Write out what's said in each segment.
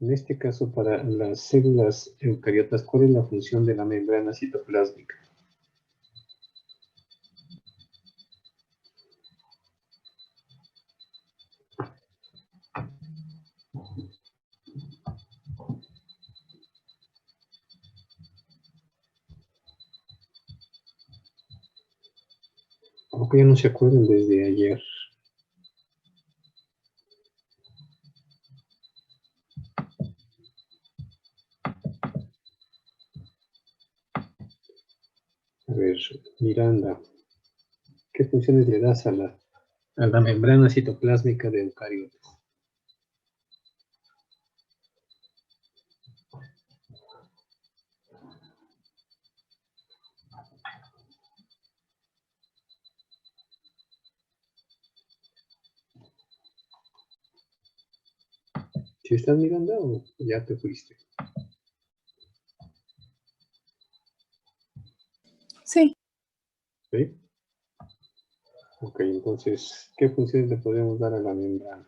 En este caso, para las células eucariotas, ¿cuál es la función de la membrana citoplásmica? ¿Por qué ya no se acuerdan desde ayer? A ver, Miranda, ¿qué funciones le das a la membrana citoplásmica de eucariotas? ¿Sí estás, Miranda, o ya te fuiste? Sí. ¿Sí? Ok, entonces, ¿qué funciones le podemos dar a la membrana?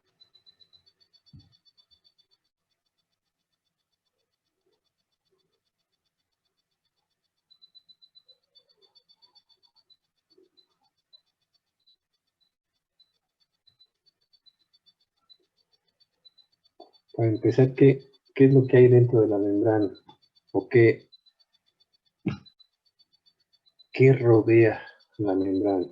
Para empezar, ¿qué es lo que hay dentro de la membrana? ¿O qué rodea la membrana?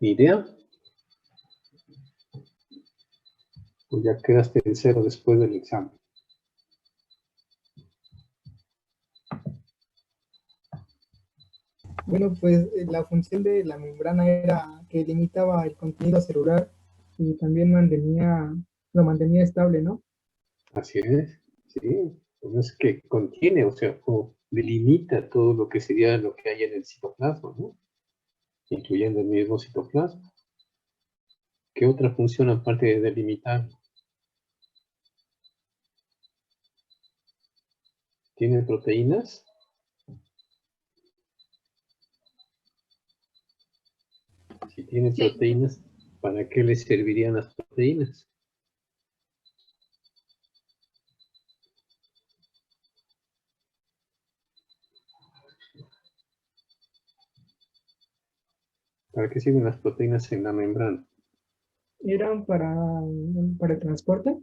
¿Idea? ¿O ya quedaste en cero después del examen? Bueno, pues la función de la membrana era que limitaba el contenido celular y también lo mantenía estable, ¿no? Así es, sí. Pues es que contiene, o sea, o delimita todo lo que sería lo que hay en el citoplasma, ¿no? Incluyendo el mismo citoplasma. ¿Qué otra función aparte de delimitar? ¿Tiene proteínas? Si tiene Sí. proteínas, ¿para qué le servirían las proteínas? ¿Para qué sirven las proteínas en la membrana? Eran para el transporte.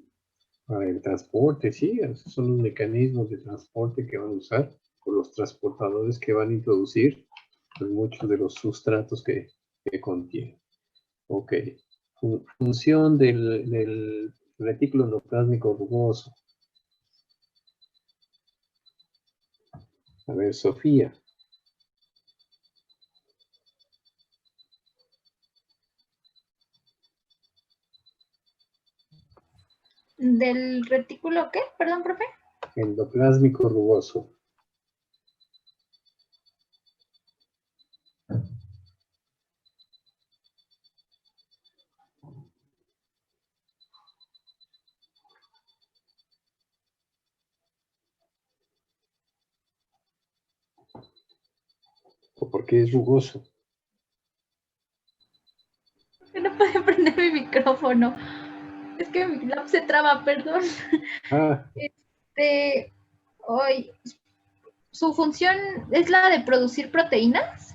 Para el transporte, sí, esos son los mecanismos de transporte que van a usar, o los transportadores que van a introducir en muchos de los sustratos que contiene. Ok. Función del retículo endoplásmico rugoso. A ver, Sofía. ¿Del retículo qué? Perdón, profe. Endoplásmico rugoso. ¿O por qué es rugoso? No puede prender mi micrófono. Es que mi lap se traba, perdón. Ah, Hoy, ¿su función es la de producir proteínas?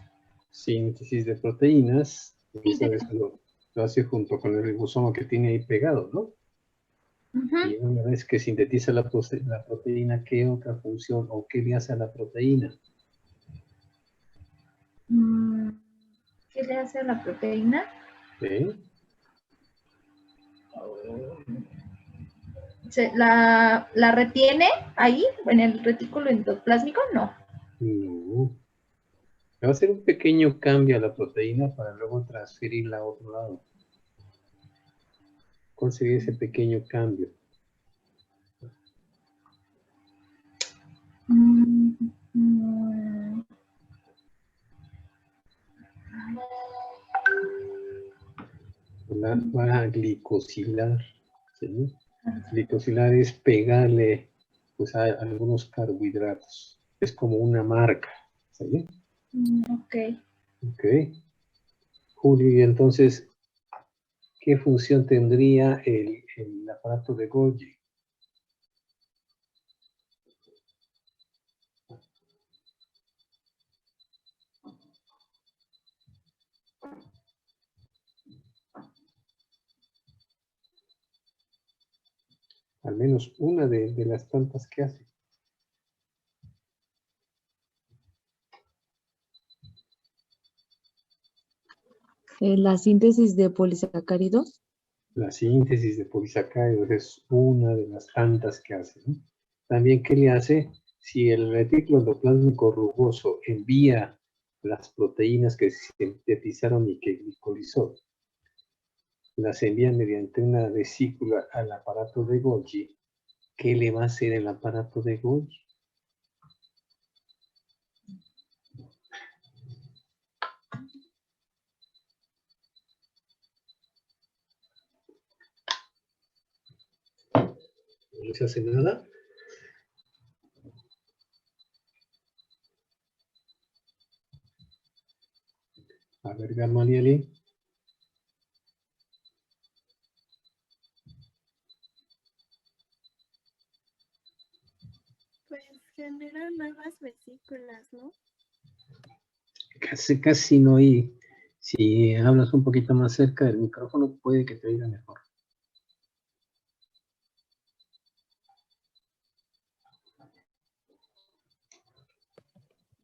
síntesis de proteínas. Sí, Eso lo hace junto con el ribosoma que tiene ahí pegado, ¿no? Y una vez que sintetiza la proteína, ¿qué otra función o qué le hace a la proteína? ¿Qué le hace a la proteína? ¿Sí? ¿La retiene ahí, en el retículo endoplásmico? No. No. Le va a hacer un pequeño cambio a la proteína para luego transferirla a otro lado. ¿Cuál sería ese pequeño cambio? Va a glicosilar. ¿Sí? Glicosilar es pegarle pues hay algunos carbohidratos. Es como una marca. ¿Sí? Ok. Ok. Julio, y entonces, ¿qué función tendría el aparato de Golgi? Al menos una de las tantas que hace. La síntesis de polisacáridos. La síntesis de polisacáridos es una de las tantas que hace, ¿no? También, ¿qué le hace? Si el retículo endoplásmico rugoso envía las proteínas que se sintetizaron y que glicolizó, las envía mediante una vesícula al aparato de Golgi, ¿qué le va a hacer el aparato de Golgi? ¿No se hace nada? A ver, Gamalieli. Pues genera nuevas vesículas, ¿no? Casi no oí. Si hablas un poquito más cerca del micrófono, puede que te oiga mejor.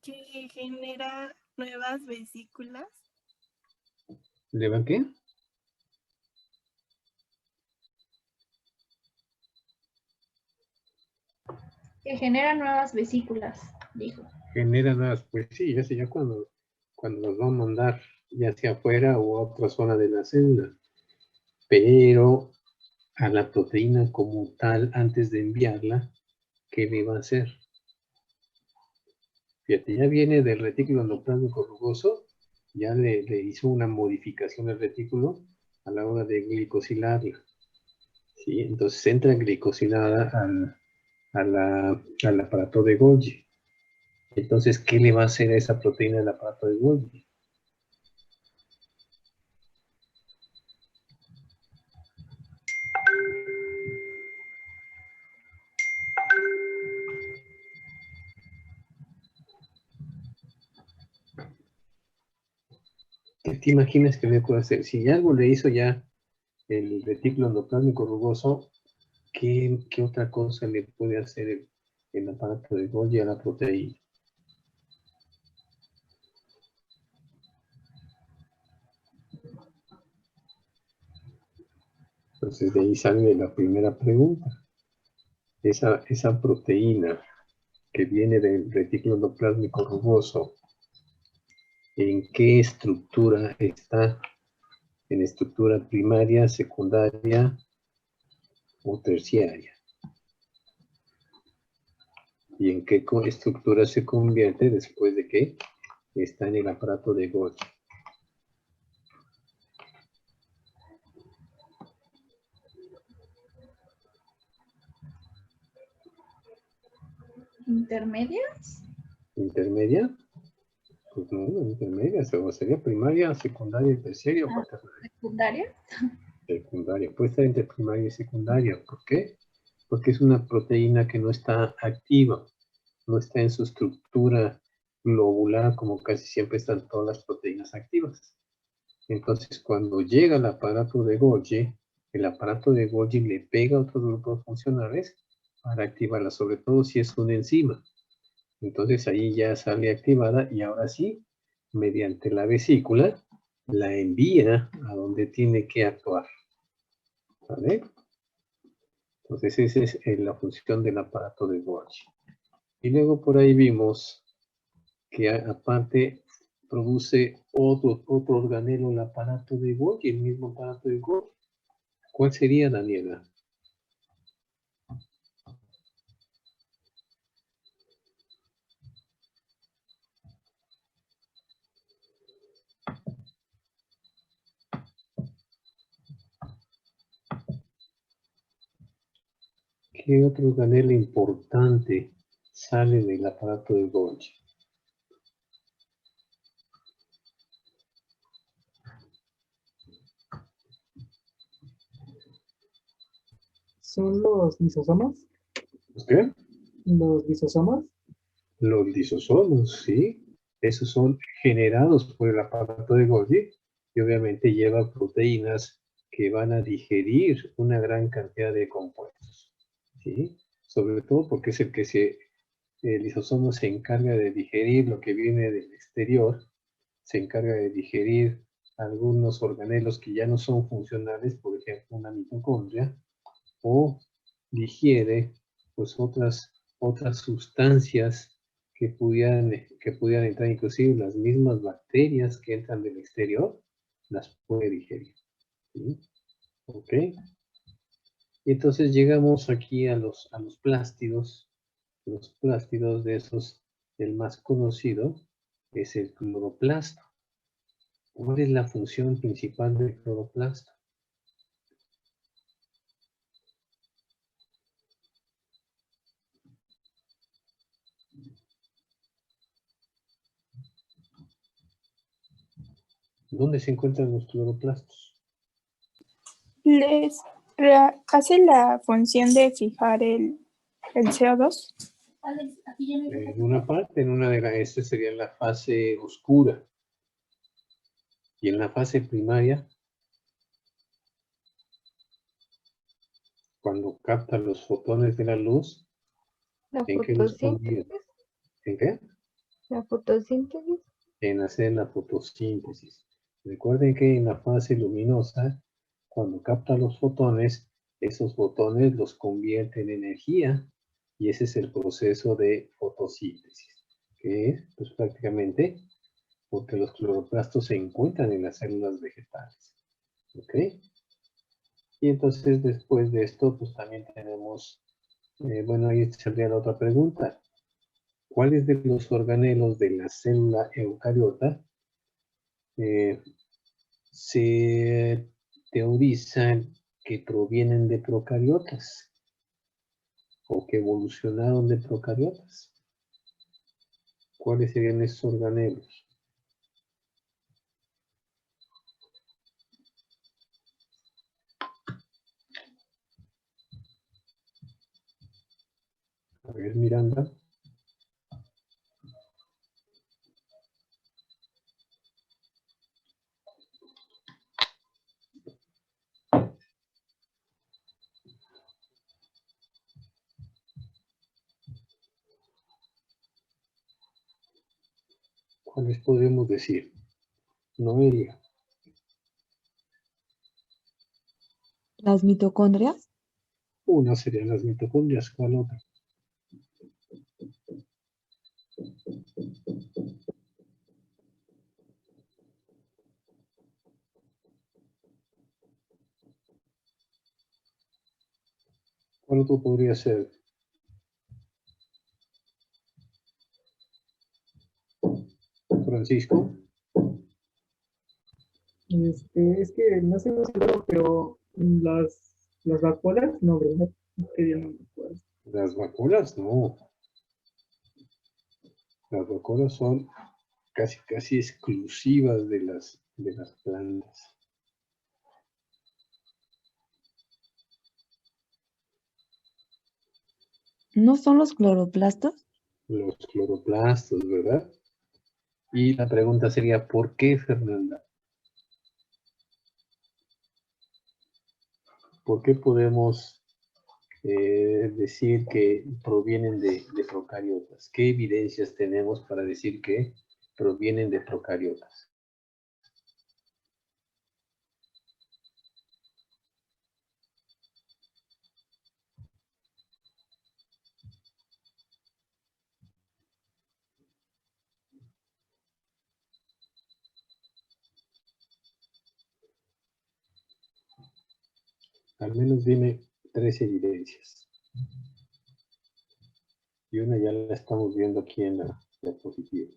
Que genera nuevas vesículas. ¿Le va qué? Que genera nuevas vesículas, dijo. Genera nuevas, pues sí, ya cuando los va a mandar, ya sea afuera o a otra zona de la célula. Pero a la proteína como tal, antes de enviarla, ¿qué le va a hacer? Fíjate, ya viene del retículo endoplásmico rugoso, ya le hizo una modificación al retículo a la hora de glicosilarla. ¿Sí? Entonces entra glicosilada al aparato de Golgi. Entonces, ¿qué le va a hacer a esa proteína del aparato de Golgi? ¿Qué te imaginas que le puede hacer? Si algo le hizo ya el retículo endoplásmico rugoso, ¿qué otra cosa le puede hacer el aparato de Golgi a la proteína? Entonces, de ahí sale la primera pregunta. Esa proteína que viene del retículo endoplásmico rugoso, ¿en qué estructura está? ¿En estructura primaria, secundaria o terciaria? ¿Y en qué estructura se convierte después de que está en el aparato de Golgi? ¿Intermedias? ¿Intermedia? Pues no, intermedia, o sería primaria, secundaria y terciaria o cuaternaria. ¿Secundaria? Secundaria, puede estar entre primaria y secundaria. ¿Por qué? Porque es una proteína que no está activa, no está en su estructura globular como casi siempre están todas las proteínas activas. Entonces, cuando llega al aparato de Golgi, el aparato de Golgi le pega a otros grupos funcionales para activarla, sobre todo si es una enzima. Entonces ahí ya sale activada y ahora sí, mediante la vesícula, la envía a donde tiene que actuar. ¿Vale? Entonces esa es la función del aparato de Golgi. Y luego por ahí vimos que aparte produce otro organelo el aparato de Golgi, el mismo aparato de Golgi. ¿Cuál sería, Daniela? ¿Qué otro organelo importante sale del aparato de Golgi? ¿Son los lisosomas? ¿Qué? ¿Los lisosomas? Los lisosomos, sí. Esos son generados por el aparato de Golgi y obviamente lleva proteínas que van a digerir una gran cantidad de compuestos, ¿sí? Sobre todo porque es el lisosomo se encarga de digerir lo que viene del exterior, se encarga de digerir algunos organelos que ya no son funcionales, por ejemplo, una mitocondria, o digiere pues otras sustancias que pudieran entrar, inclusive las mismas bacterias que entran del exterior, las puede digerir, ¿sí? ¿Ok? Y entonces llegamos aquí a los plástidos. Los plástidos de esos, el más conocido es el cloroplasto. ¿Cuál es la función principal del cloroplasto? ¿Dónde se encuentran los cloroplastos? Hace la función de fijar el CO2. Alex, aquí ya me En una parte, esta sería la fase oscura. Y en la fase primaria, cuando capta los fotones de la luz, La ¿en qué los fotosíntesis. convierte? ¿En qué? La fotosíntesis. En hacer la fotosíntesis. Recuerden que en la fase luminosa, cuando capta los fotones, esos fotones los convierte en energía y ese es el proceso de fotosíntesis, que es pues prácticamente porque los cloroplastos se encuentran en las células vegetales. ¿Ok? Y entonces después de esto, pues también tenemos, bueno, ahí saldría la otra pregunta. ¿Cuáles de los organelos de la célula eucariota se teorizan que provienen de procariotas o que evolucionaron de procariotas? ¿Cuáles serían esos organelos? A ver, Miranda. ¿Cuáles podemos decir? Noelia. Las mitocondrias. Una serían las mitocondrias, ¿cuál otra? ¿Cuál otro podría ser? Francisco. Es que no sé muy seguro, pero las vacuolas, no, ¿verdad? Es que yo no me acuerdo. Las vacuolas, no. Las vacuolas son casi exclusivas de las plantas. ¿No son los cloroplastos? Los cloroplastos, ¿verdad? Y la pregunta sería, ¿por qué, Fernanda? ¿Por qué podemos decir que provienen de procariotas? ¿Qué evidencias tenemos para decir que provienen de procariotas? Al menos dime 3 evidencias. Y una ya la estamos viendo aquí en la diapositiva.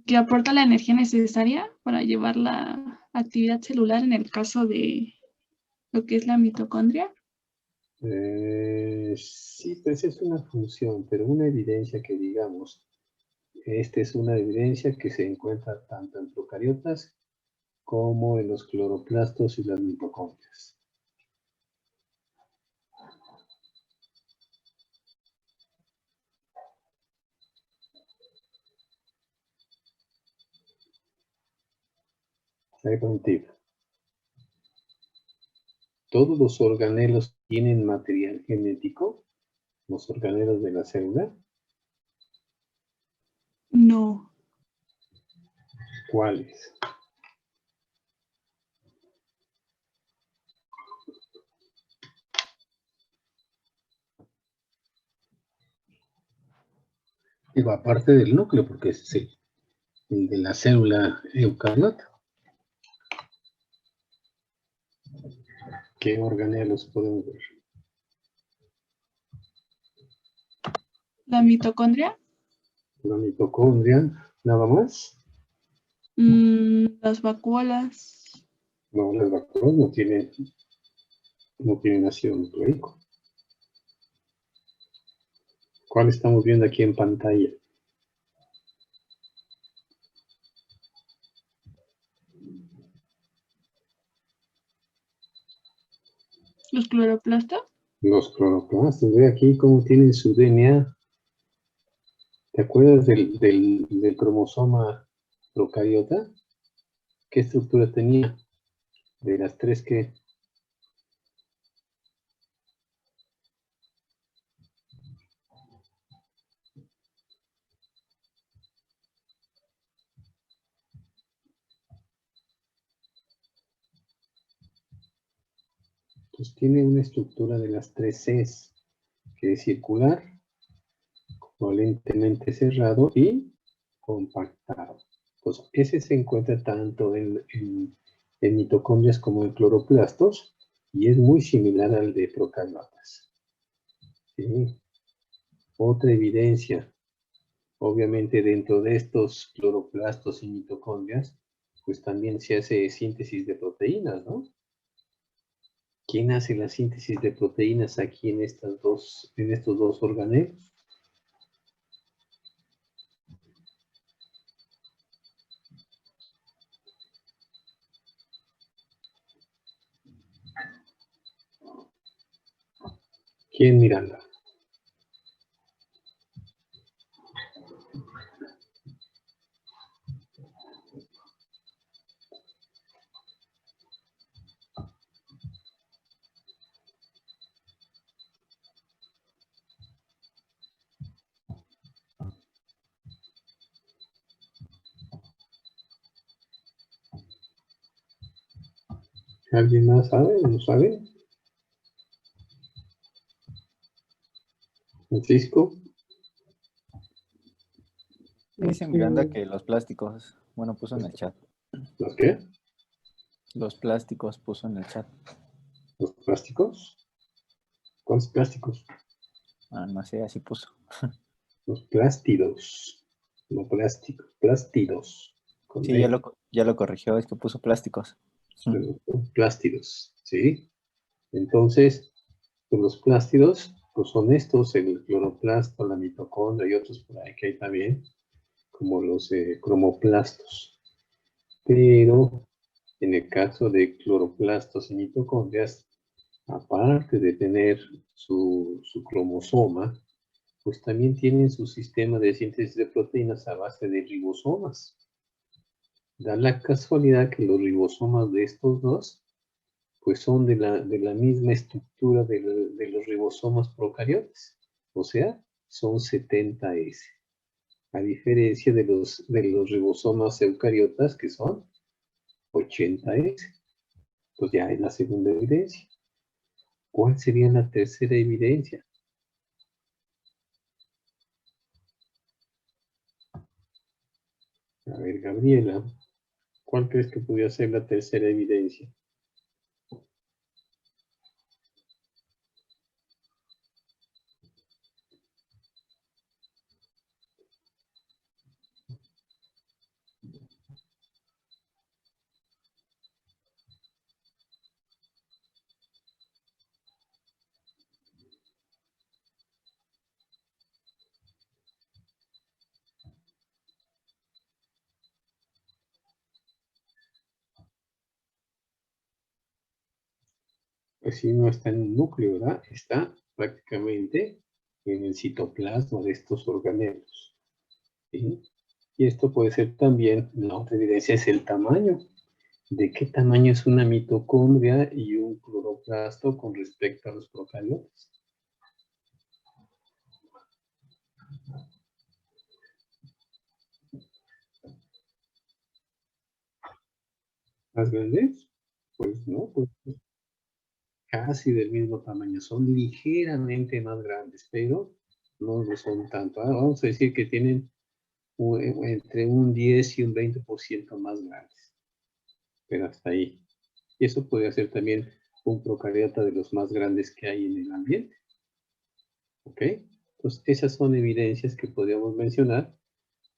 que aporta la energía necesaria para llevar la actividad celular en el caso de lo que es la mitocondria. Sí, pues es una función, pero una evidencia que digamos, esta es una evidencia que se encuentra tanto en procariotas como en los cloroplastos y las mitocondrias. Ahí va un tip. ¿Todos los organelos tienen material genético? ¿Los organelos de la célula? No. ¿Cuáles? Digo, aparte del núcleo, porque ese es el de la célula eucariota. ¿Qué organelos podemos ver? La mitocondria, La mitocondria, nada más. las vacuolas, No, las vacuolas no tienen ácido nucleico. ¿Cuál estamos viendo aquí en pantalla? los cloroplastos. Los cloroplastos. Ve aquí cómo tienen su DNA. ¿Te acuerdas del cromosoma procariota? ¿Qué estructura tenía? De las tres que... Pues tiene una estructura de las tres Cs, que es circular, covalentemente cerrado y compactado. Pues ese se encuentra tanto en mitocondrias como en cloroplastos y es muy similar al de procariotas. ¿Sí? Otra evidencia, obviamente dentro de estos cloroplastos y mitocondrias, pues también se hace síntesis de proteínas, ¿no? ¿Quién hace la síntesis de proteínas aquí en estos dos organelos? ¿Quién, Miranda? ¿Alguien más sabe? ¿No sabe? ¿Francisco? Dice Miranda que los plásticos, bueno, puso en el chat. ¿Los qué? Los plásticos puso en el chat. ¿Los plásticos? ¿Cuáles plásticos? Ah, no sé, así puso. Los plástidos. No plástico, plástidos. Con Sí, D. ya lo corrigió, es que puso plásticos. Plástidos, ¿sí? Entonces, pues los plástidos, pues son estos, el cloroplasto, la mitocondria y otros por ahí que hay también, como los cromoplastos. Pero en el caso de cloroplastos y mitocondrias, aparte de tener su cromosoma, pues también tienen su sistema de síntesis de proteínas a base de ribosomas. Da la casualidad que los ribosomas de estos dos, pues son de la misma estructura de los ribosomas procariotas, o sea, son 70S, a diferencia de los ribosomas eucariotas que son 80S. Pues ya es la segunda evidencia. ¿Cuál sería la tercera evidencia? A ver, Gabriela, ¿cuál crees que podría ser la tercera evidencia? pues sí, no está en un núcleo, ¿verdad? Está prácticamente en el citoplasma de estos organelos. ¿Sí? Y esto puede ser también, la otra evidencia es el tamaño. ¿De qué tamaño es una mitocondria y un cloroplasto con respecto a los procariotas? ¿Más grandes? Pues no, pues casi del mismo tamaño. Son ligeramente más grandes, pero no lo son tanto. Ahora vamos a decir que tienen entre un 10 y un 20% más grandes. Pero hasta ahí. Y eso podría ser también un procariota de los más grandes que hay en el ambiente. ¿Ok? Entonces, esas son evidencias que podríamos mencionar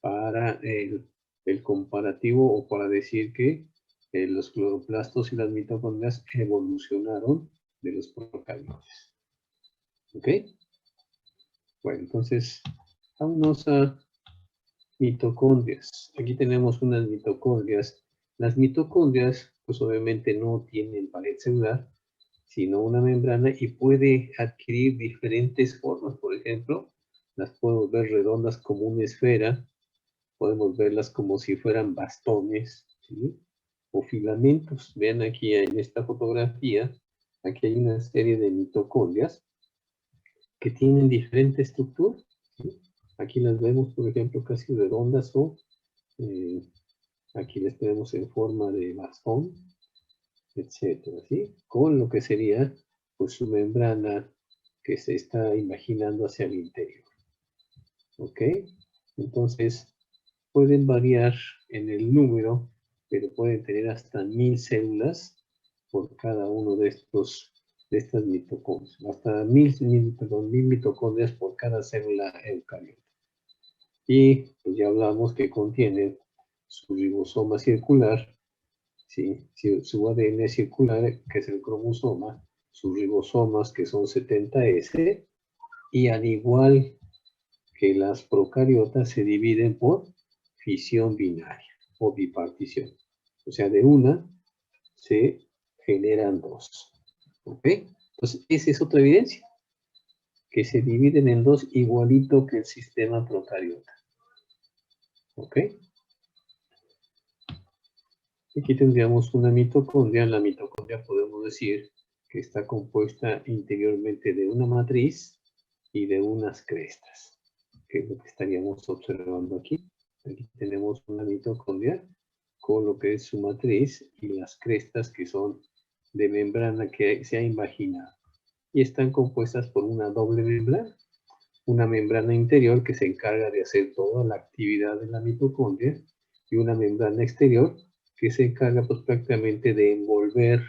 para el comparativo o para decir que los cloroplastos y las mitocondrias evolucionaron de los procariotas. ¿Ok? Bueno, entonces, vámonos a mitocondrias. Aquí tenemos unas mitocondrias. Las mitocondrias, pues obviamente no tienen pared celular, sino una membrana y puede adquirir diferentes formas. Por ejemplo, las podemos ver redondas como una esfera, podemos verlas como si fueran bastones, ¿sí? O filamentos. Vean aquí en esta fotografía, aquí hay una serie de mitocondrias que tienen diferente estructura, ¿sí? Aquí las vemos, por ejemplo, casi redondas o aquí las tenemos en forma de bastón, etcétera, ¿sí? Con lo que sería, pues, su membrana que se está imaginando hacia el interior. ¿Ok? Entonces, pueden variar en el número, pero pueden tener hasta 1000 células por cada uno de estas mitocondrias. Hasta 1000 mitocondrias por cada célula eucariota. Y pues ya hablamos que contienen su ribosoma circular, ¿sí? Su ADN circular, que es el cromosoma, sus ribosomas, que son 70S, y al igual que las procariotas, se dividen por fisión binaria o bipartición. O sea, de una se generan dos. ¿Ok? Entonces, esa es otra evidencia, que se dividen en dos igualito que el sistema procariota. ¿Ok? Aquí tendríamos una mitocondria. La mitocondria podemos decir que está compuesta interiormente de una matriz y de unas crestas, que es lo que estaríamos observando aquí. Aquí tenemos una mitocondria con lo que es su matriz y las crestas que son de membrana que se ha imaginado. Y están compuestas por una doble membrana. Una membrana interior que se encarga de hacer toda la actividad de la mitocondria y una membrana exterior que se encarga pues prácticamente de envolver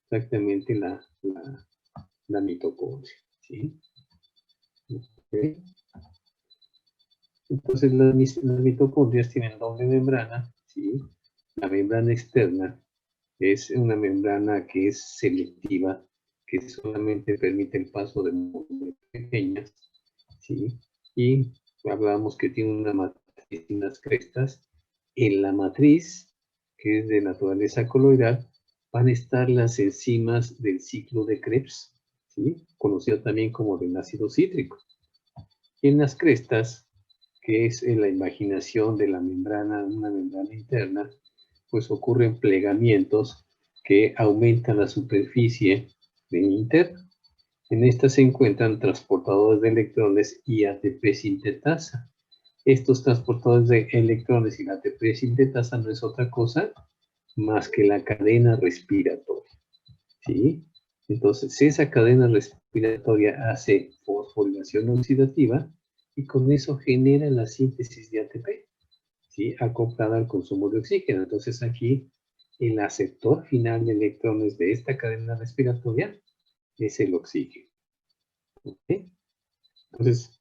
prácticamente la mitocondria. ¿Sí? Okay. Entonces las mitocondrias tienen doble membrana. ¿Sí? La membrana externa es una membrana que es selectiva, que solamente permite el paso de moléculas pequeñas, ¿sí? Y hablamos que tiene una matriz y unas crestas. En la matriz, que es de naturaleza coloidal, van a estar las enzimas del ciclo de Krebs, ¿sí? Conocido también como del ácido cítrico. Y en las crestas, que es en la imaginación de la membrana, una membrana interna, pues ocurren plegamientos que aumentan la superficie interna. En estas se encuentran transportadores de electrones y ATP sintetasa. Estos transportadores de electrones y la ATP sintetasa no es otra cosa más que la cadena respiratoria, ¿sí? Entonces, esa cadena respiratoria hace fosforilación oxidativa y con eso genera la síntesis de ATP, ¿sí? Acoplada al consumo de oxígeno. Entonces, aquí el aceptor final de electrones de esta cadena respiratoria es el oxígeno. ¿Okay? Entonces,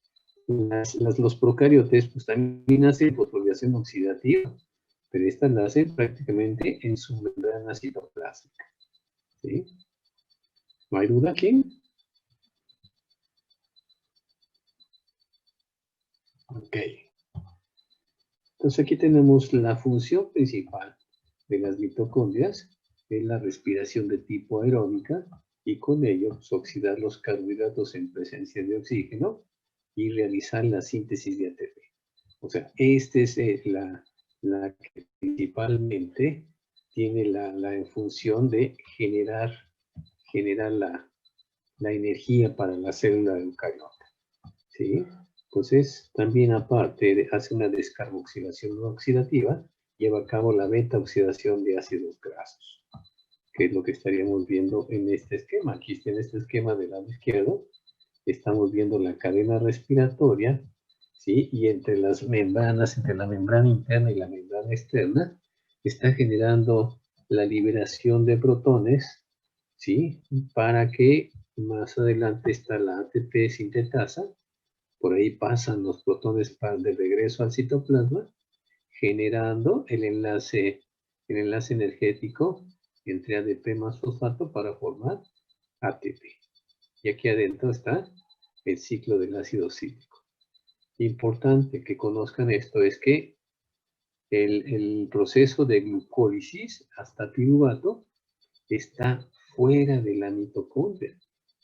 los procariotes pues también hacen fosforilación oxidativa, pero estas la hacen prácticamente en su membrana citoplásmica. ¿Sí? ¿No hay duda aquí? Ok. Entonces aquí tenemos la función principal de las mitocondrias, que es la respiración de tipo aeróbica, y con ello pues, oxidar los carbohidratos en presencia de oxígeno y realizar la síntesis de ATP. O sea, esta es la que principalmente tiene la función de generar la energía para la célula eucariota. ¿Sí? Entonces, también aparte hace una descarboxilación no oxidativa, lleva a cabo la beta-oxidación de ácidos grasos, que es lo que estaríamos viendo en este esquema. Aquí está en este esquema del lado izquierdo, estamos viendo la cadena respiratoria, ¿sí? Y entre las membranas, entre la membrana interna y la membrana externa, está generando la liberación de protones, ¿sí? Para que más adelante está la ATP sintetasa, por ahí pasan los protones de regreso al citoplasma, generando el enlace energético entre ADP más fosfato para formar ATP. Y aquí adentro está el ciclo del ácido cítrico. Importante que conozcan esto es que el proceso de glucólisis hasta piruvato está fuera de la mitocondria,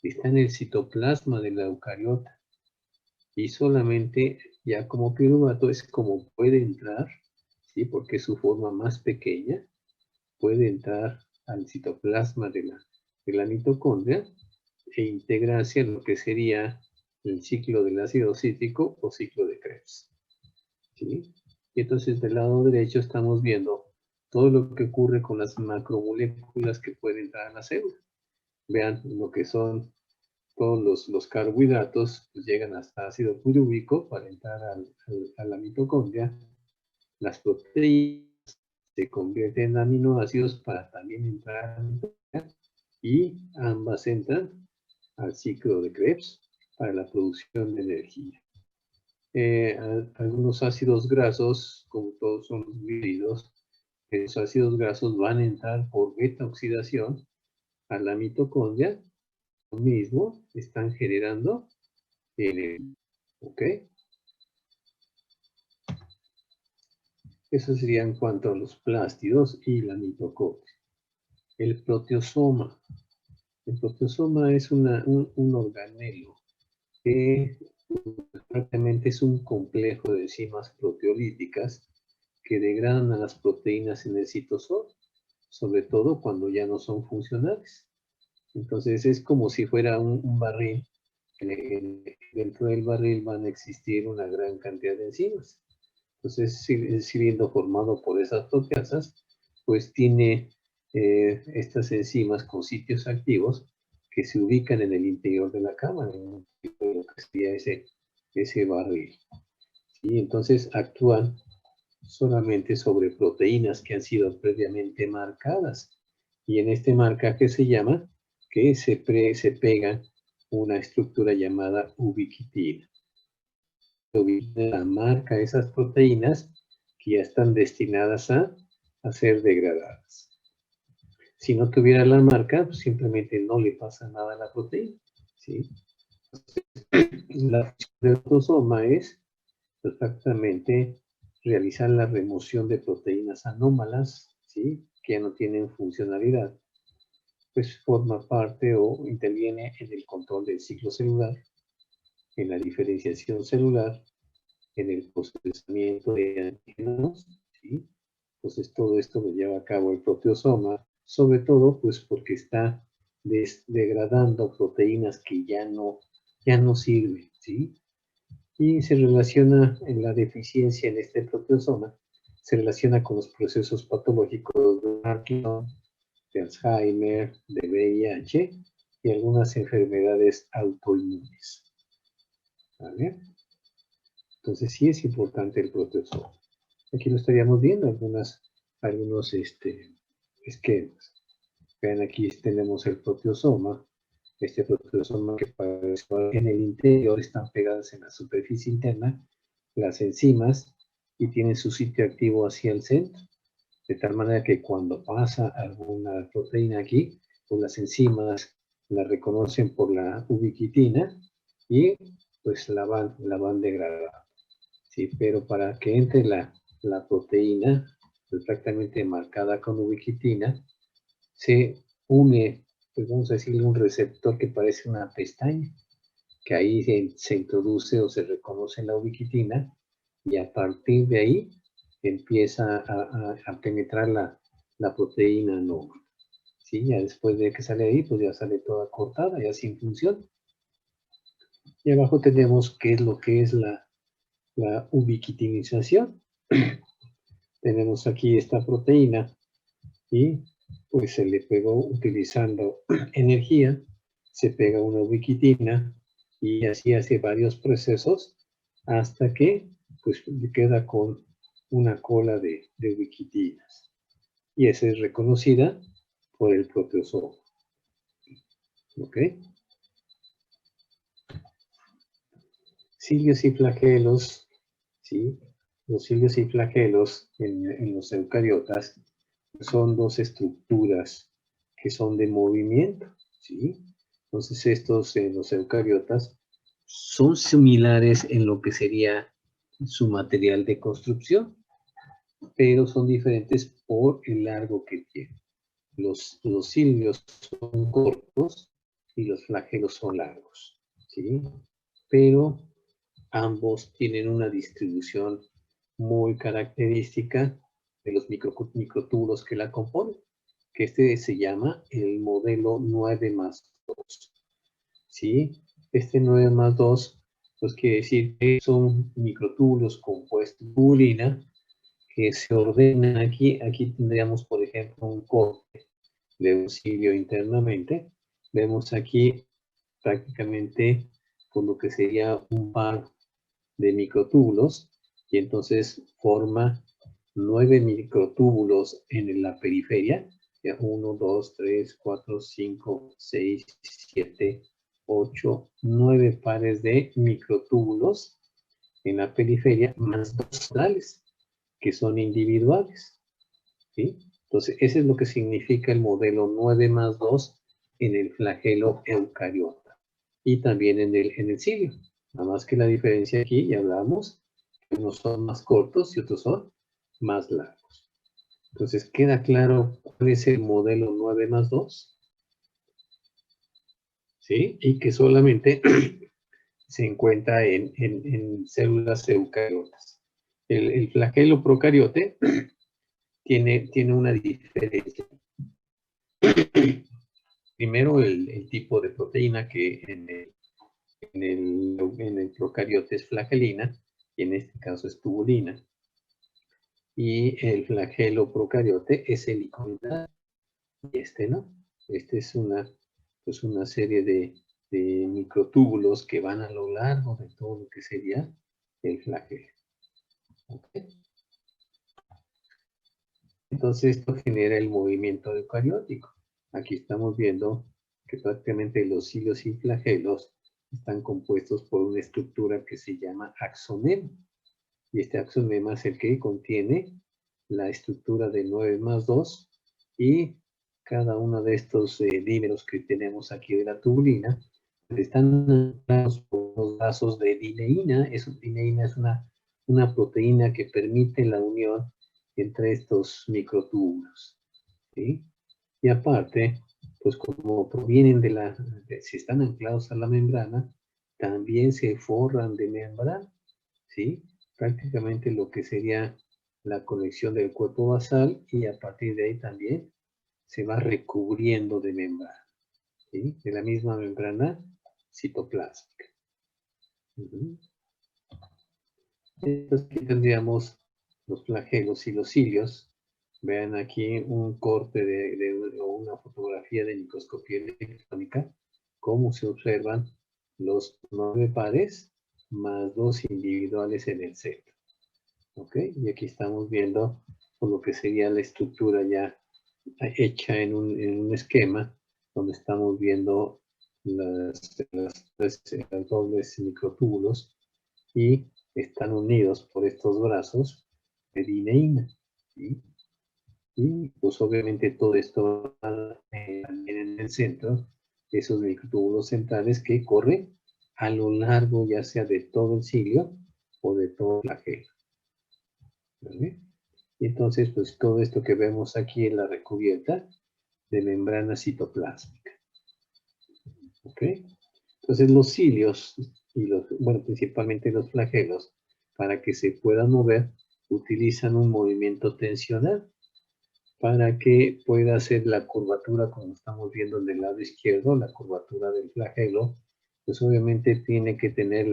está en el citoplasma de la eucariota. Y solamente ya como piruvato es como puede entrar, ¿sí? Porque es su forma más pequeña, puede entrar al citoplasma de la mitocondria e integrarse a lo que sería el ciclo del ácido cítrico o ciclo de Krebs. ¿Sí? Y entonces del lado derecho estamos viendo todo lo que ocurre con las macromoléculas que pueden entrar a la célula. Vean lo que son todos los carbohidratos, pues llegan hasta ácido pirúvico para entrar a la mitocondria. Las proteínas se convierten en aminoácidos para también entrar a la mitocondria y ambas entran al ciclo de Krebs para la producción de energía. Algunos ácidos grasos, como todos son lípidos, los ácidos grasos van a entrar por beta oxidación a la mitocondria, lo mismo están generando energía. ¿Ok? Eso sería en cuanto a los plástidos y la mitocondria. El proteosoma. El proteosoma es un organelo que prácticamente es un complejo de enzimas proteolíticas que degradan a las proteínas en el citosol, sobre todo cuando ya no son funcionales. Entonces es como si fuera un barril. Dentro del barril van a existir una gran cantidad de enzimas. Entonces el cilindro formado por esas proteasas, pues tiene estas enzimas con sitios activos que se ubican en el interior de la cámara, en lo que sería ese barril. Y entonces actúan solamente sobre proteínas que han sido previamente marcadas. Y en este marcaje se llama que se pega una estructura llamada ubiquitina. La ubiquitina marca esas proteínas que ya están destinadas a ser degradadas. Si no tuviera la marca, pues simplemente no le pasa nada a la proteína, ¿sí? La función del autosoma es exactamente realizar la remoción de proteínas anómalas, ¿sí? Que ya no tienen funcionalidad. Pues forma parte o interviene en el control del ciclo celular, en la diferenciación celular, en el procesamiento de antígenos, ¿sí? Entonces todo esto lo lleva a cabo el proteosoma, sobre todo pues porque está degradando proteínas que ya no sirven, ¿sí? Y se relaciona en la deficiencia en este proteosoma, se relaciona con los procesos patológicos de Parkinson, de Alzheimer, de VIH y algunas enfermedades autoinmunes. ¿Vale? Entonces sí es importante el proteosoma. Aquí lo estaríamos viendo algunos esquemas. Vean, aquí tenemos el proteosoma. Este proteosoma que parece en el interior están pegadas en la superficie interna las enzimas y tienen su sitio activo hacia el centro. De tal manera que cuando pasa alguna proteína aquí, pues las enzimas la reconocen por la ubiquitina y pues la van degradando. ¿Sí? Pero para que entre la proteína perfectamente marcada con ubiquitina, se une pues vamos a decirle un receptor que parece una pestaña, que ahí se introduce o se reconoce la ubiquitina y a partir de ahí empieza a penetrar la proteína no. ¿Sí? Ya después de que sale ahí, pues ya sale toda cortada, ya sin función. Y abajo tenemos qué es lo que es la ubiquitinización. Tenemos aquí esta proteína y pues se le pegó utilizando energía, se pega una ubiquitina y así hace varios procesos hasta que pues queda con una cola de ubiquitinas. Y esa es reconocida por el proteosomo. ¿Ok? Cilios y flagelos, ¿sí? Los cilios y flagelos en los eucariotas son dos estructuras que son de movimiento, ¿sí? Entonces estos en los eucariotas son similares en lo que sería su material de construcción, pero son diferentes por el largo que tienen. Los cilios son cortos y los flagelos son largos, ¿sí? Pero ambos tienen una distribución muy característica de los microtúbulos que la componen, que este se llama el modelo 9+2. ¿Sí? Este 9+2, pues quiere decir que son microtúbulos compuestos de tubulina que se ordenan aquí. Aquí tendríamos, por ejemplo, un corte de un cilio internamente. Vemos aquí prácticamente con lo que sería un par de microtúbulos y entonces forma 9 microtúbulos en la periferia. 1, 2, 3, 4, 5, 6, 7, 8, 9 pares de microtúbulos en la periferia, más dos centrales, que son individuales. ¿Sí? Entonces, ese es lo que significa el modelo 9+2 en el flagelo eucariota y también en el cilio. Nada más que la diferencia aquí, ya hablamos, que unos son más cortos y otros son más largos. Entonces, ¿queda claro cuál es el modelo 9+2? ¿Sí? Y que solamente se encuentra en células eucariotas. El flagelo procariote tiene una diferencia. Primero, el tipo de proteína que en el procariote es flagelina, y en este caso es tubulina. Y el flagelo procariote es helicoidal, y este no. Este es una serie de microtúbulos que van a lo largo de todo lo que sería el flagelo. ¿Okay? Entonces esto genera el movimiento eucariótico. Aquí estamos viendo que prácticamente los cilios y flagelos están compuestos por una estructura que se llama axonema. Y este axonema es el que contiene la estructura de 9+2 y cada uno de estos dímeros que tenemos aquí de la tubulina están anclados por los vasos de dineína. Dineína es una proteína que permite la unión entre estos microtúbulos. ¿Sí? Y aparte, pues como provienen si están anclados a la membrana, también se forran de membrana, ¿sí? Prácticamente lo que sería la conexión del cuerpo basal y a partir de ahí también se va recubriendo de membrana, ¿sí? De la misma membrana citoplásmica. Entonces aquí tendríamos los flagelos y los cilios. Vean aquí un corte o una fotografía de microscopía electrónica, cómo se observan los 9 pares más 2 individuales en el centro. ¿Ok? Y aquí estamos viendo por lo que sería la estructura ya hecha en un esquema, donde estamos viendo los dobles microtúbulos y están unidos por estos brazos de dineína. ¿Sí? Y pues obviamente todo esto va también en el centro, esos microtúbulos centrales que corren a lo largo ya sea de todo el cilio o de todo el flagelo. ¿Vale? Y entonces pues todo esto que vemos aquí en la recubierta de membrana citoplásmica. ¿Ok? Entonces los cilios, y bueno, principalmente los flagelos, para que se puedan mover, utilizan un movimiento tensional para que pueda hacer la curvatura, como estamos viendo del lado izquierdo, la curvatura del flagelo, pues obviamente tiene que tener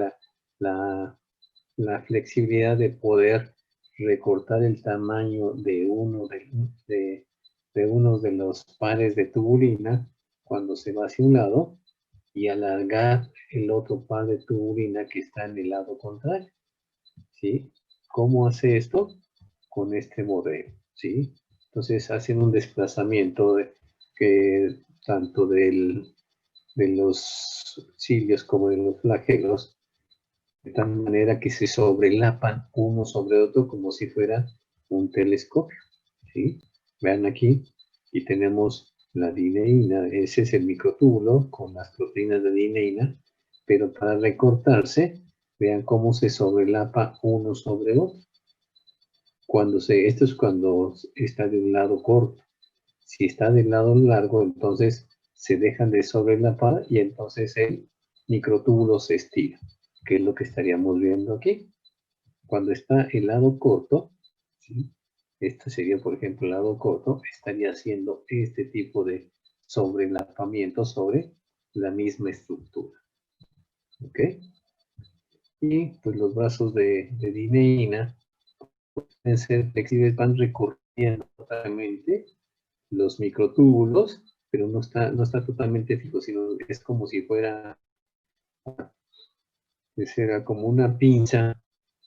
la flexibilidad de poder recortar el tamaño de uno de los pares de tubulina cuando se va hacia un lado y alargar el otro par de tubulina que está en el lado contrario, ¿sí? ¿Cómo hace esto? Con este modelo, ¿sí? Entonces hacen un desplazamiento tanto de los cilios como de los flagelos, de tal manera que se sobrelapan uno sobre otro como si fuera un telescopio, ¿sí? Vean aquí, y tenemos la dineína, ese es el microtúbulo con las proteínas de dineína, pero para recortarse, vean cómo se sobrelapa uno sobre otro. Esto es cuando está de un lado corto. Si está del lado largo, entonces se dejan de sobrelapar y entonces el microtúbulo se estira, que es lo que estaríamos viendo aquí. Cuando está el lado corto, ¿sí? Este sería, por ejemplo, el lado corto, estaría haciendo este tipo de sobrelapamiento sobre la misma estructura. ¿Ok? Y pues los brazos de dineína pueden ser flexibles, van recorriendo totalmente los microtúbulos, pero no está totalmente fijo, sino es como si fuera como una pinza,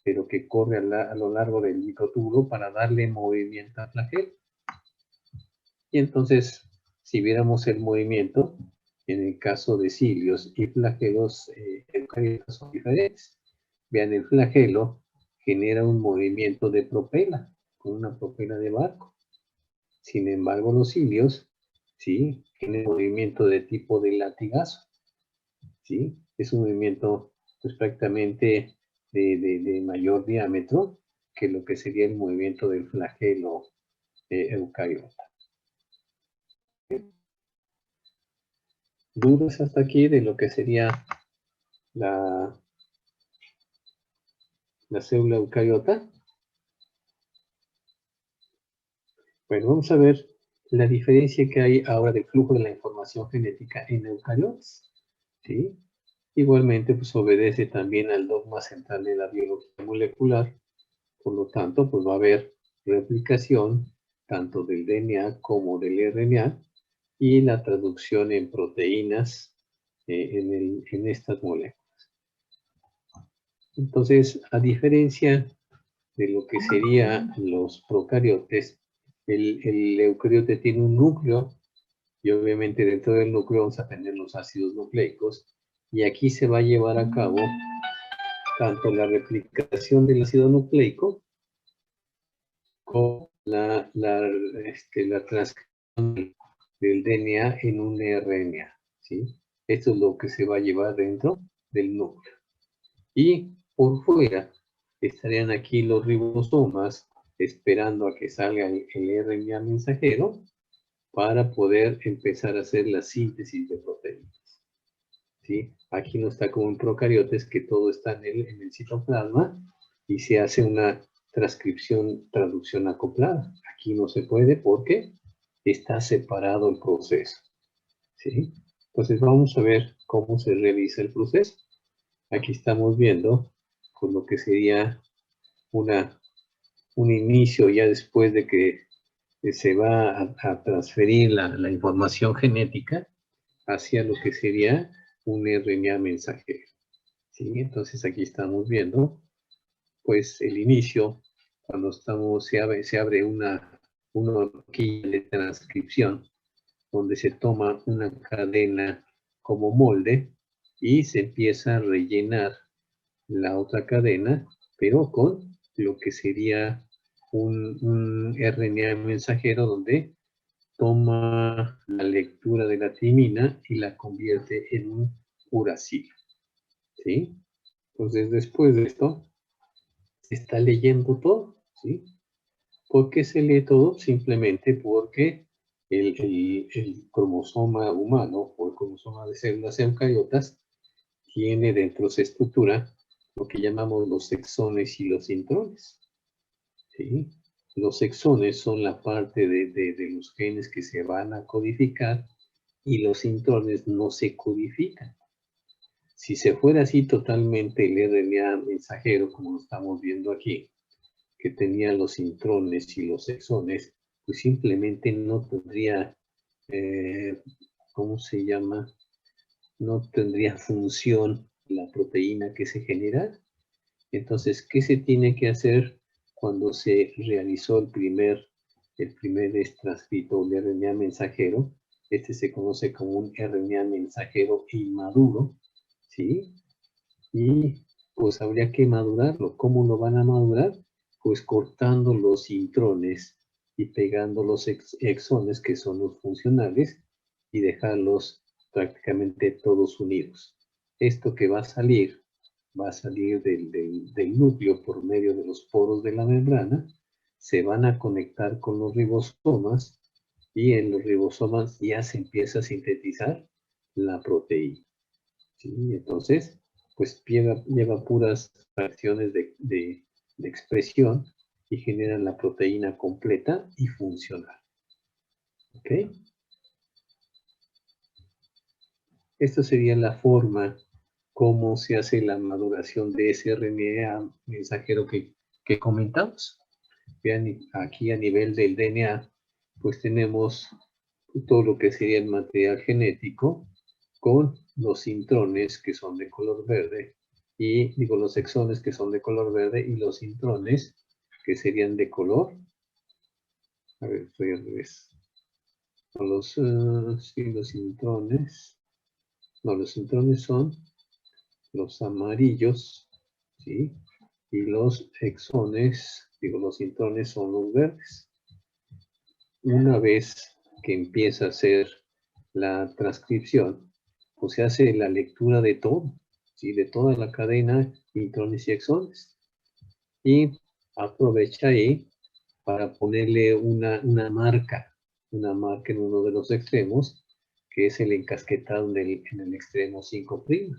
pero que corre a lo largo del microtúbulo para darle movimiento al flagelo. Y entonces, si viéramos el movimiento, en el caso de cilios y flagelos eucariotas son diferentes. Vean, el flagelo genera un movimiento de propela, con una propela de barco. Sin embargo, los cilios, ¿sí?, tienen movimiento de tipo de latigazo, ¿sí? Es un movimiento pues, prácticamente de mayor diámetro que lo que sería el movimiento del flagelo eucariota. ¿Dudas hasta aquí de lo que sería la célula eucariota? Bueno, vamos a ver la diferencia que hay ahora del flujo de la información genética en eucariotas, ¿sí? Igualmente, pues obedece también al dogma central de la biología molecular. Por lo tanto, pues va a haber replicación tanto del DNA como del RNA y la traducción en proteínas en estas moléculas. Entonces, a diferencia de lo que serían los procariotes, el eucariote tiene un núcleo y obviamente dentro del núcleo vamos a tener los ácidos nucleicos y aquí se va a llevar a cabo tanto la replicación del ácido nucleico como la transcripción del DNA en un RNA, ¿sí? Esto es lo que se va a llevar dentro del núcleo. Y por fuera estarían aquí los ribosomas esperando a que salga el RNA mensajero para poder empezar a hacer la síntesis de proteínas, ¿sí? Aquí no está como en procariotes, que todo está en el citoplasma y se hace una traducción acoplada. Aquí no se puede porque está separado el proceso, ¿sí? Entonces vamos a ver cómo se realiza el proceso. Aquí estamos viendo con lo que sería un inicio ya después de que se va a transferir la información genética hacia lo que sería un RNA mensajero, ¿sí? Entonces aquí estamos viendo pues el inicio, cuando se abre una horquilla de transcripción donde se toma una cadena como molde y se empieza a rellenar la otra cadena, pero con lo que sería un RNA mensajero donde toma la lectura de la timina y la convierte en un uracilo, ¿sí? Entonces, después de esto, se está leyendo todo, ¿sí? ¿Por qué se lee todo? Simplemente porque el cromosoma humano o el cromosoma de células eucariotas tiene dentro de su estructura lo que llamamos los exones y los intrones. ¿Sí? Los exones son la parte de los genes que se van a codificar y los intrones no se codifican. Si se fuera así totalmente el RNA mensajero, como lo estamos viendo aquí, que tenía los intrones y los exones, pues simplemente no tendría, ¿cómo se llama? No tendría función la proteína que se genera. Entonces, ¿qué se tiene que hacer cuando se realizó el primer transcrito de RNA mensajero? Este se conoce como un RNA mensajero inmaduro, ¿sí? Y pues habría que madurarlo. ¿Cómo lo van a madurar? Pues cortando los intrones y pegando los exones, que son los funcionales, y dejarlos prácticamente todos unidos. Esto que va a salir del núcleo por medio de los poros de la membrana, se van a conectar con los ribosomas y en los ribosomas ya se empieza a sintetizar la proteína. ¿Sí? Entonces, pues lleva puras fracciones de expresión y genera la proteína completa y funcional. ¿Ok? Esta sería la forma cómo se hace la maduración de ese RNA mensajero que comentamos. Vean, aquí a nivel del DNA, pues tenemos todo lo que sería el material genético con los intrones que son de color verde y digo los exones que son de color verde y los intrones que serían de color, a ver, estoy al revés, los intrones, no, los intrones son los amarillos, ¿sí? Y los exones, digo, los intrones son los verdes. Una vez que empieza a hacer la transcripción, pues se hace la lectura de todo, ¿sí? De toda la cadena, intrones y exones. Y aprovecha ahí para ponerle una marca en uno de los extremos, que es el encasquetado en el extremo 5'.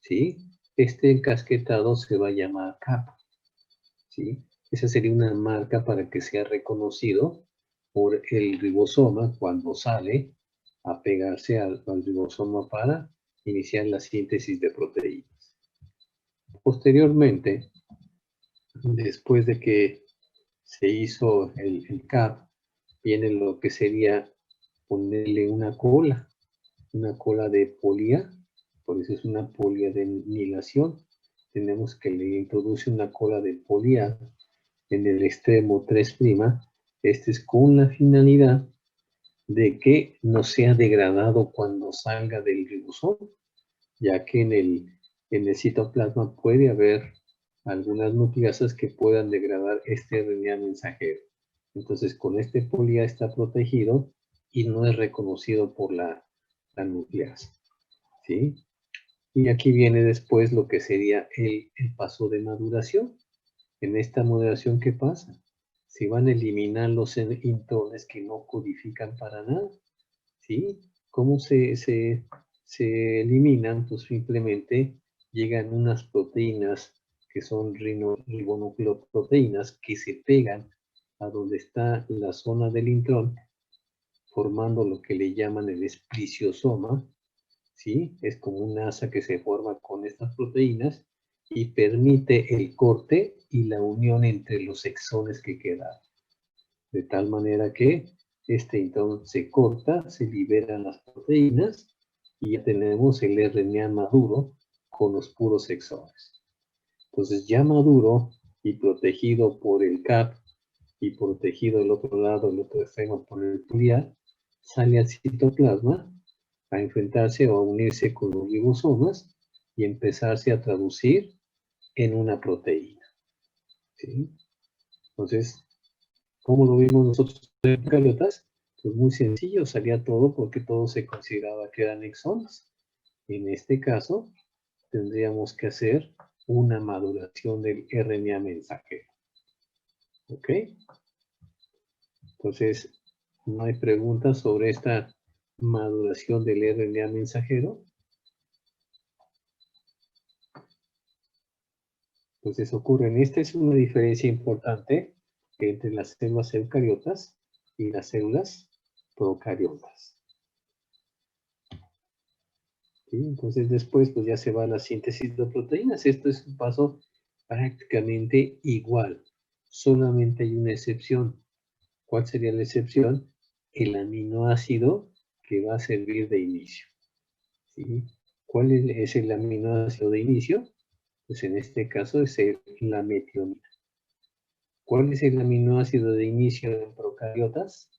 ¿Sí? Este encasquetado se va a llamar capa. ¿Sí? Esa sería una marca para que sea reconocido por el ribosoma cuando sale a pegarse al ribosoma para iniciar la síntesis de proteínas. Posteriormente, después de que se hizo el CAP, viene lo que sería ponerle una cola de polía, por eso es una poliadenilación. Tenemos que le introduce una cola de polía en el extremo 3'. Este es con la finalidad de que no sea degradado cuando salga del ribosoma, ya que en el citoplasma puede haber algunas nucleasas que puedan degradar este RNA mensajero. Entonces, con este polía está protegido y no es reconocido por la nucleasa. ¿Sí? Y aquí viene después lo que sería el paso de maduración. En esta maduración, ¿qué pasa? Se van a eliminar los intrones que no codifican para nada. ¿Sí? ¿Cómo se eliminan? Pues simplemente llegan unas proteínas que son ribonucleoproteínas que se pegan a donde está la zona del intrón, formando lo que le llaman el espliciosoma. ¿Sí? Es como una asa que se forma con estas proteínas y permite el corte y la unión entre los exones que quedan. De tal manera que este intrón se corta, se liberan las proteínas y ya tenemos el RNA maduro con los puros exones. Entonces ya maduro y protegido por el CAP y protegido el otro lado, el otro extremo por el poliar, sale al citoplasma a enfrentarse o a unirse con los ribosomas y empezarse a traducir en una proteína. ¿Sí? Entonces, ¿cómo lo vimos nosotros en eucariotas? Pues muy sencillo, salía todo porque todo se consideraba que eran exones. En este caso, tendríamos que hacer una maduración del RNA mensajero. ¿Ok? Entonces, ¿No hay preguntas sobre esta maduración del RNA mensajero? Entonces ocurre, esta es una diferencia importante entre las células eucariotas y las células procariotas. ¿Sí? Entonces después pues ya se va a la síntesis de proteínas. Esto es un paso prácticamente igual. Solamente hay una excepción. ¿Cuál sería la excepción? El aminoácido que va a servir de inicio. ¿Sí? ¿Cuál es el aminoácido de inicio? Pues en este caso es la metionina. ¿Cuál es el aminoácido de inicio en procariotas?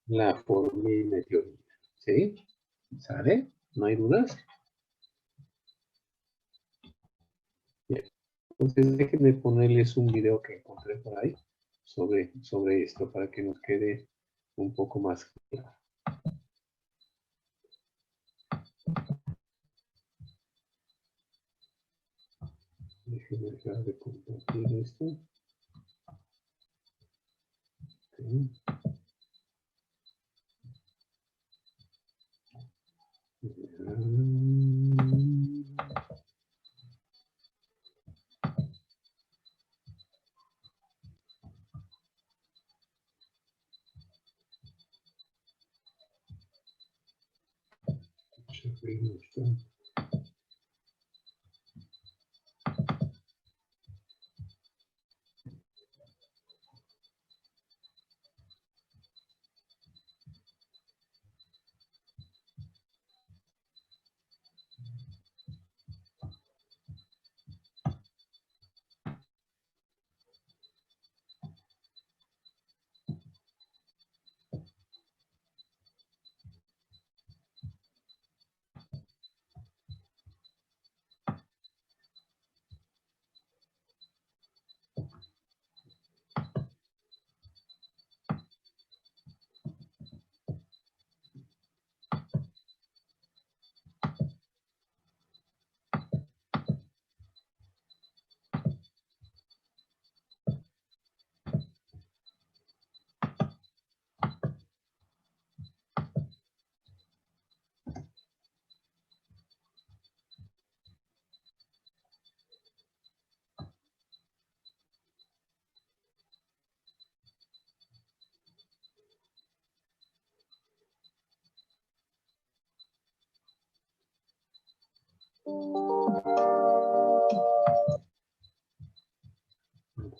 La formilmetionina. ¿Sí? ¿Sale? ¿No hay dudas? Bien. Entonces déjenme ponerles un video que encontré por ahí sobre esto para que nos quede un poco más claro. Déjenme dejar de compartir esto. Okay.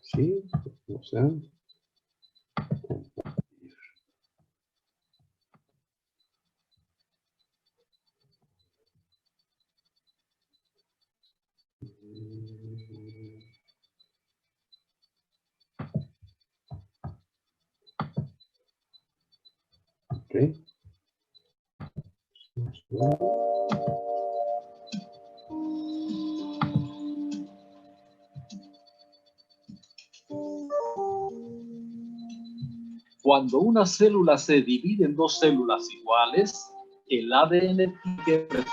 Sí, vamos a compartir. Ok. Cuando una célula se divide en dos células iguales, el ADN tiene que replicarse.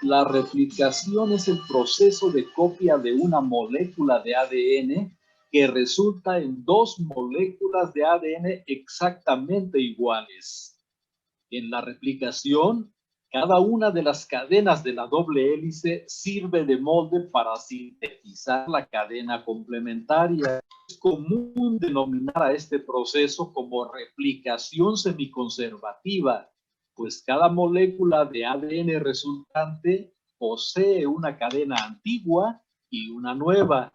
La replicación es el proceso de copia de una molécula de ADN que resulta en dos moléculas de ADN exactamente iguales. En la replicación, cada una de las cadenas de la doble hélice sirve de molde para sintetizar la cadena complementaria. Es común denominar a este proceso como replicación semiconservativa, pues cada molécula de ADN resultante posee una cadena antigua y una nueva.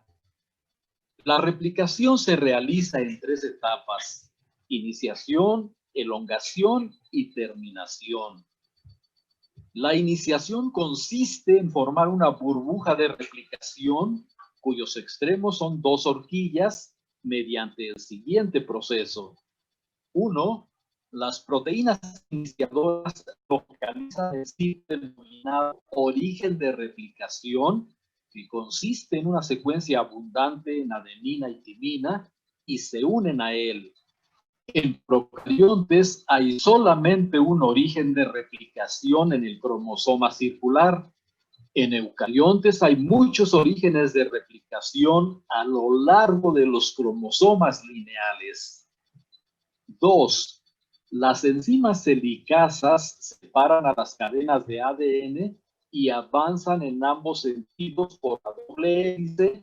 La replicación se realiza en tres etapas: iniciación, elongación y terminación. La iniciación consiste en formar una burbuja de replicación cuyos extremos son dos horquillas mediante el siguiente proceso. 1. Las proteínas iniciadoras localizan el sitio denominado origen de replicación, que consiste en una secuencia abundante en adenina y timina, y se unen a él. En procariontes hay solamente un origen de replicación en el cromosoma circular. En eucariontes hay muchos orígenes de replicación a lo largo de los cromosomas lineales. 2. Las enzimas helicasas separan a las cadenas de ADN y avanzan en ambos sentidos por la doble hélice,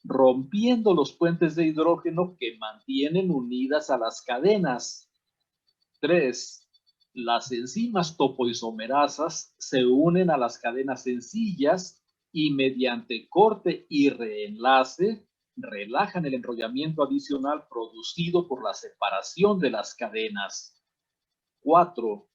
rompiendo los puentes de hidrógeno que mantienen unidas a las cadenas. 3. Las enzimas topoisomerasas se unen a las cadenas sencillas y mediante corte y reenlace relajan el enrollamiento adicional producido por la separación de las cadenas. 4.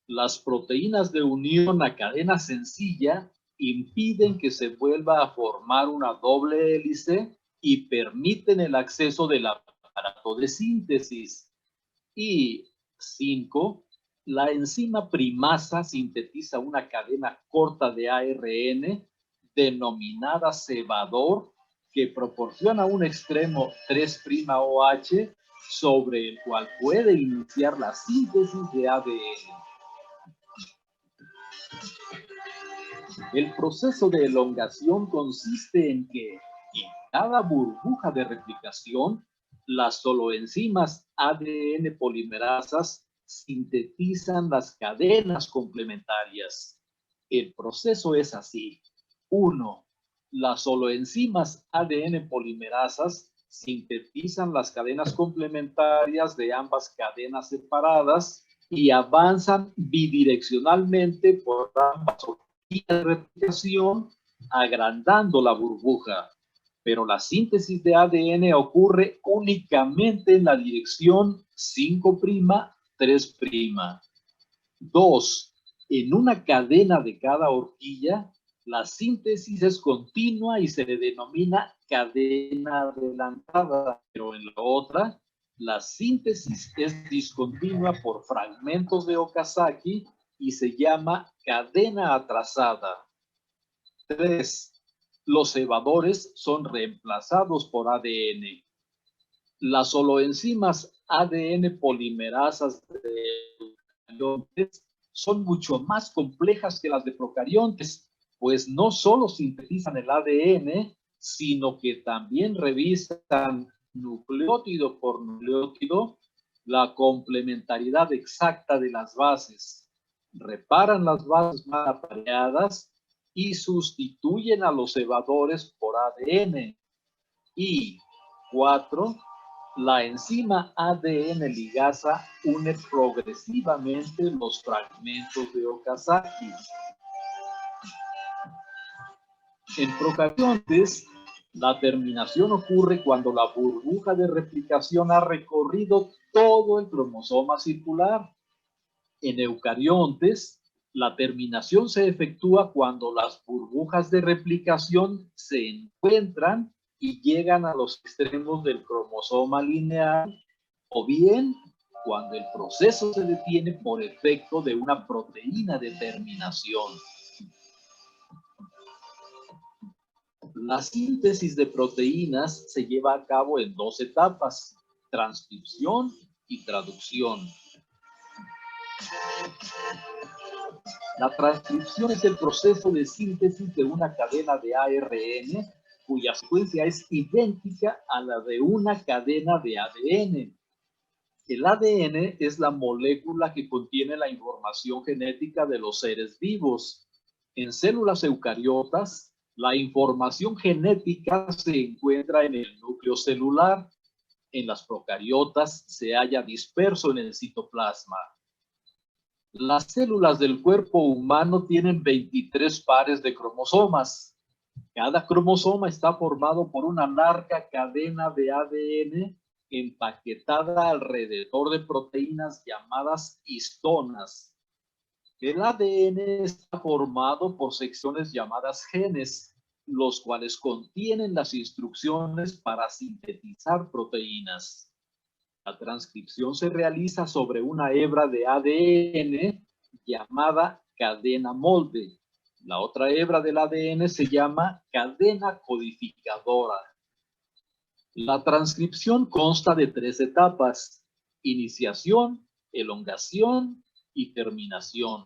Las proteínas de unión a cadena sencilla impiden que se vuelva a formar una doble hélice y permiten el acceso del aparato de síntesis. Y 5. La ' primasa sintetiza una cadena corta de ARN denominada cebador que proporciona un extremo 3'OH sobre el cual puede iniciar la síntesis de ADN. El proceso de elongación consiste en que en cada burbuja de replicación, las soloenzimas ADN polimerasas sintetizan las cadenas complementarias. El proceso es así. 1. Las soloenzimas ADN polimerasas sintetizan las cadenas complementarias de ambas cadenas separadas y avanzan bidireccionalmente por ambas vías de replicación, agrandando la burbuja. Pero la síntesis de ADN ocurre únicamente en la dirección 5', 3'. 2. En una cadena de cada horquilla, la síntesis es continua y se le denomina cadena adelantada, pero en la otra, la síntesis es discontinua por fragmentos de Okazaki y se llama cadena atrasada. 3. Los cebadores son reemplazados por ADN. Las soloenzimas ADN polimerasas de eucariontes son mucho más complejas que las de procariontes, pues no solo sintetizan el ADN, sino que también revisan nucleótido por nucleótido la complementariedad exacta de las bases, reparan las bases mal apareadas y sustituyen a los cebadores por ADN. Y 4. La enzima ADN ligasa une progresivamente los fragmentos de Okazaki. En procariontes, la terminación ocurre cuando la burbuja de replicación ha recorrido todo el cromosoma circular. En eucariontes, la terminación se efectúa cuando las burbujas de replicación se encuentran y llegan a los extremos del cromosoma lineal, o bien cuando el proceso se detiene por efecto de una proteína de terminación. La síntesis de proteínas se lleva a cabo en 2 etapas, transcripción y traducción. La transcripción es el proceso de síntesis de una cadena de ARN cuya secuencia es idéntica a la de una cadena de ADN. El ADN es la molécula que contiene la información genética de los seres vivos. En células eucariotas, la información genética se encuentra en el núcleo celular. En las procariotas se halla disperso en el citoplasma. Las células del cuerpo humano tienen 23 pares de cromosomas. Cada cromosoma está formado por una larga cadena de ADN empaquetada alrededor de proteínas llamadas histonas. El ADN está formado por secciones llamadas genes, los cuales contienen las instrucciones para sintetizar proteínas. La transcripción se realiza sobre una hebra de ADN llamada cadena molde. La otra hebra del ADN se llama cadena codificadora. La transcripción consta de 3 etapas: iniciación, elongación y terminación.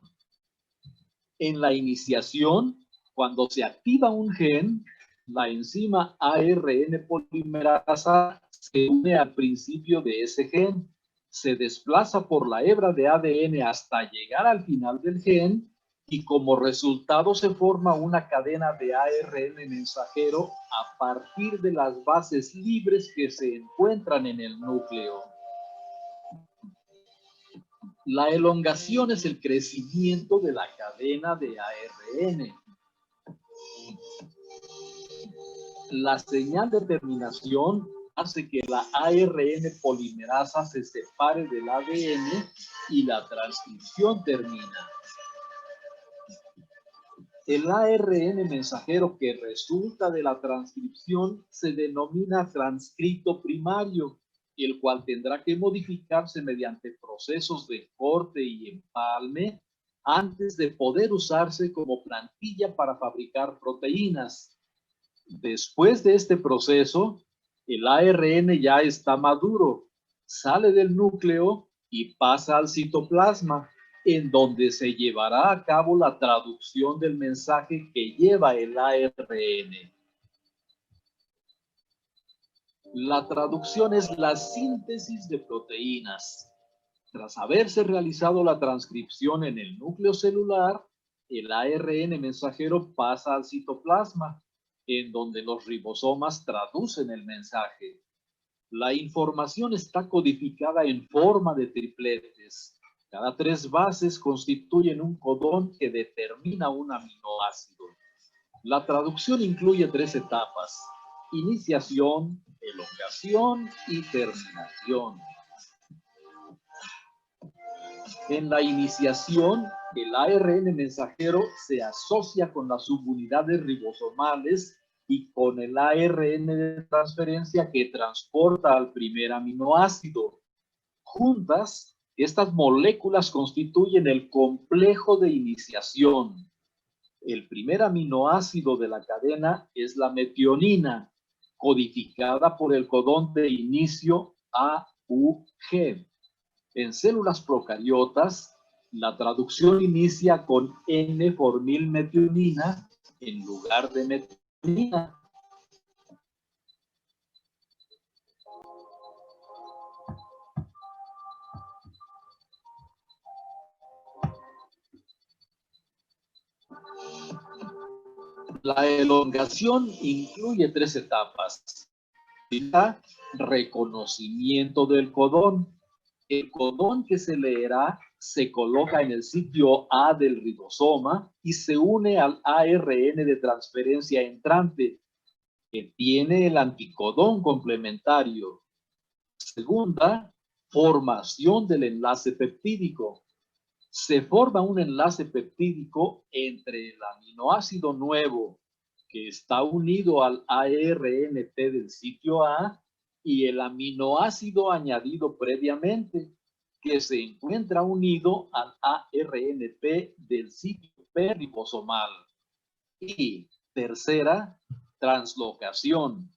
En la iniciación, Cuando se activa un gen, la enzima ARN polimerasa se une al principio de ese gen, se desplaza por la hebra de ADN hasta llegar al final del gen y como resultado se forma una cadena de ARN mensajero a partir de las bases libres que se encuentran en el núcleo. La elongación es el crecimiento de la cadena de ARN. La señal de terminación hace que la ARN polimerasa se separe del ADN y la transcripción termina. El ARN mensajero que resulta de la transcripción se denomina transcrito primario, el cual tendrá que modificarse mediante procesos de corte y empalme antes de poder usarse como plantilla para fabricar proteínas. Después de este proceso, el ARN ya está maduro, sale del núcleo y pasa al citoplasma, en donde se llevará a cabo la traducción del mensaje que lleva el ARN. La traducción es la síntesis de proteínas. Tras haberse realizado la transcripción en el núcleo celular, el ARN mensajero pasa al citoplasma, en donde los ribosomas traducen el mensaje. La información está codificada en forma de tripletes. Cada 3 bases constituyen un codón que determina un aminoácido. La traducción incluye 3 etapas: iniciación, elongación y terminación. En la iniciación, el ARN mensajero se asocia con las subunidades ribosomales y con el ARN de transferencia que transporta al primer aminoácido. Juntas, estas moléculas constituyen el complejo de iniciación. El primer aminoácido de la cadena es la metionina, codificada por el codón de inicio AUG. En células procariotas, la traducción inicia con N-formilmetionina en lugar de metionina. La elongación incluye 3 etapas. La reconocimiento del codón. El codón que se leerá se coloca en el sitio A del ribosoma y se une al ARN de transferencia entrante, que tiene el anticodón complementario. Segunda, formación del enlace peptídico. Se forma un enlace peptídico entre el aminoácido nuevo, que está unido al ARNP del sitio A, y el aminoácido añadido previamente, que se encuentra unido al ARNP del sitio P ribosomal. Y tercera, translocación.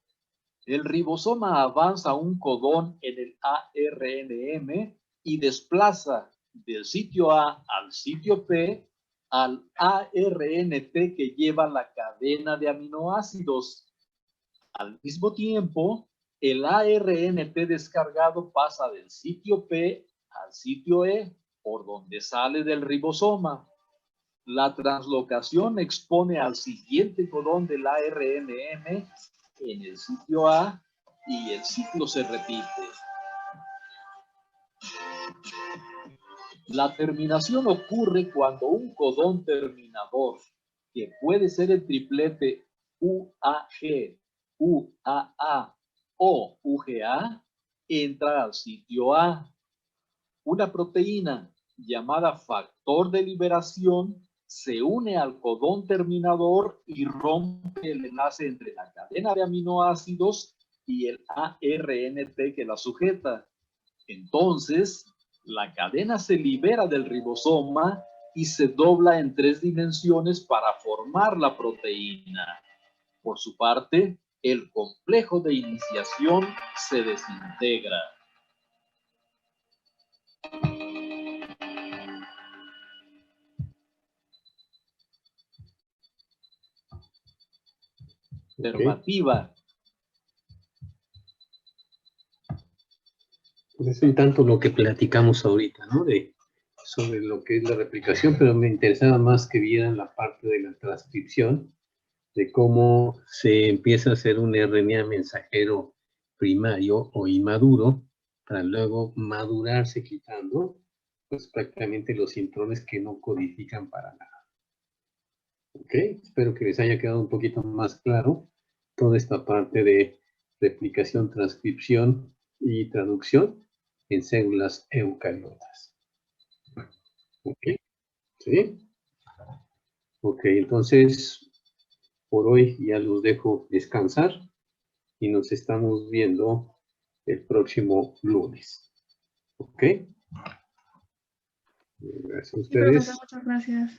El ribosoma avanza un codón en el ARNM y desplaza del sitio A al sitio P al ARNP que lleva la cadena de aminoácidos. Al mismo tiempo, el ARNP descargado pasa del sitio P al sitio E, por donde sale del ribosoma. La translocación expone al siguiente codón del ARNM en el sitio A y el ciclo se repite. La terminación ocurre cuando un codón terminador, que puede ser el triplete UAG, UAA o UGA, entra al sitio A. Una proteína llamada factor de liberación se une al codón terminador y rompe el enlace entre la cadena de aminoácidos y el ARNP que la sujeta. Entonces, la cadena se libera del ribosoma y se dobla en 3 dimensiones para formar la proteína. Por su parte, el complejo de iniciación se desintegra. Afirmativa. Pues es un tanto lo que platicamos ahorita, ¿no? Sobre lo que es la replicación, pero me interesaba más que vieran la parte de la transcripción, de cómo se empieza a hacer un RNA mensajero primario o inmaduro, para luego madurarse quitando, pues prácticamente los intrones que no codifican para nada. Ok, espero que les haya quedado un poquito más claro toda esta parte de replicación, transcripción y traducción en células eucariotas. Ok, ¿sí? Ok, entonces, por hoy ya los dejo descansar y nos estamos viendo el próximo lunes. ¿Ok? Gracias a Sí, profesor, ustedes. muchas gracias.